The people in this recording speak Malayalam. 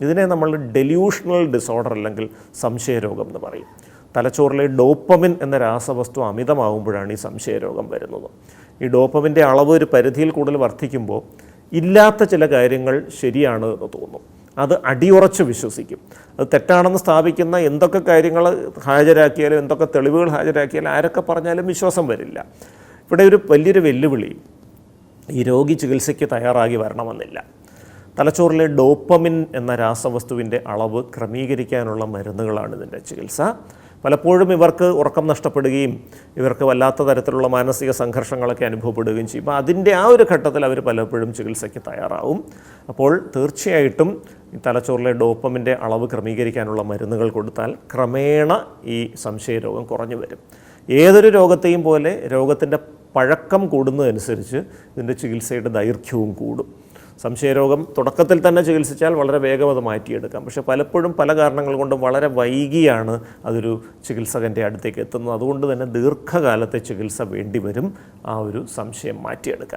ഇതിനെ നമ്മൾ ഡെല്യൂഷണൽ ഡിസോർഡർ അല്ലെങ്കിൽ സംശയരോഗം എന്ന് പറയും. തലച്ചോറിലെ ഡോപ്പമിൻ എന്ന രാസവസ്തു അമിതമാകുമ്പോഴാണ് ഈ സംശയരോഗം വരുന്നത്. ഈ ഡോപ്പമിൻ്റെ അളവ് ഒരു പരിധിയിൽ കൂടുതൽ വർദ്ധിക്കുമ്പോൾ ഇല്ലാത്ത ചില കാര്യങ്ങൾ ശരിയാണ് എന്ന് തോന്നും. അത് അടിയുറച്ച് വിശ്വസിക്കും. അത് തെറ്റാണെന്ന് സ്ഥാപിക്കുന്ന എന്തൊക്കെ കാര്യങ്ങൾ ഹാജരാക്കിയാലും എന്തൊക്കെ തെളിവുകൾ ഹാജരാക്കിയാലും ആരൊക്കെ പറഞ്ഞാലും വിശ്വാസം വരില്ല. ഇവിടെ ഒരു വലിയൊരു വെല്ലുവിളി ഈ രോഗി ചികിത്സയ്ക്ക് തയ്യാറാകി വരണമെന്നില്ല. തലച്ചോറിലെ ഡോപ്പമിൻ എന്ന രാസവസ്തുവിൻ്റെ അളവ് ക്രമീകരിക്കാനുള്ള മരുന്നുകളാണ് ഇതിൻ്റെ ചികിത്സ. പലപ്പോഴും ഇവർക്ക് ഉറക്കം നഷ്ടപ്പെടുകയും ഇവർക്ക് വല്ലാത്ത തരത്തിലുള്ള മാനസിക സംഘർഷങ്ങളൊക്കെ അനുഭവപ്പെടുകയും ചെയ്യും. അപ്പോൾ അതിൻ്റെ ആ ഒരു ഘട്ടത്തിൽ അവർ പലപ്പോഴും ചികിത്സയ്ക്ക് തയ്യാറാവും. അപ്പോൾ തീർച്ചയായിട്ടും ഈ തലച്ചോറിലെ ഡോപ്പമിൻ്റെ അളവ് ക്രമീകരിക്കാനുള്ള മരുന്നുകൾ കൊടുത്താൽ ക്രമേണ ഈ സംശയരോഗം കുറഞ്ഞു വരും. ഏതൊരു രോഗത്തെയും പോലെ രോഗത്തിൻ്റെ പഴക്കം കൂടുന്നതനുസരിച്ച് ഇതിൻ്റെ ചികിത്സയുടെ ദൈർഘ്യവും കൂടും. സംശയരോഗം തുടക്കത്തിൽ തന്നെ ചികിത്സിച്ചാൽ വളരെ വേഗം അത് മാറ്റിയെടുക്കാം. പക്ഷേ പലപ്പോഴും പല കാരണങ്ങൾ കൊണ്ടും വളരെ വൈകിയാണ് അതൊരു ചികിത്സകൻ്റെ അടുത്തേക്ക് എത്തുന്നത്. അതുകൊണ്ട് തന്നെ ദീർഘകാലത്തെ ചികിത്സ വേണ്ടി വരും ആ ഒരു സംശയം മാറ്റിയെടുക്കാൻ.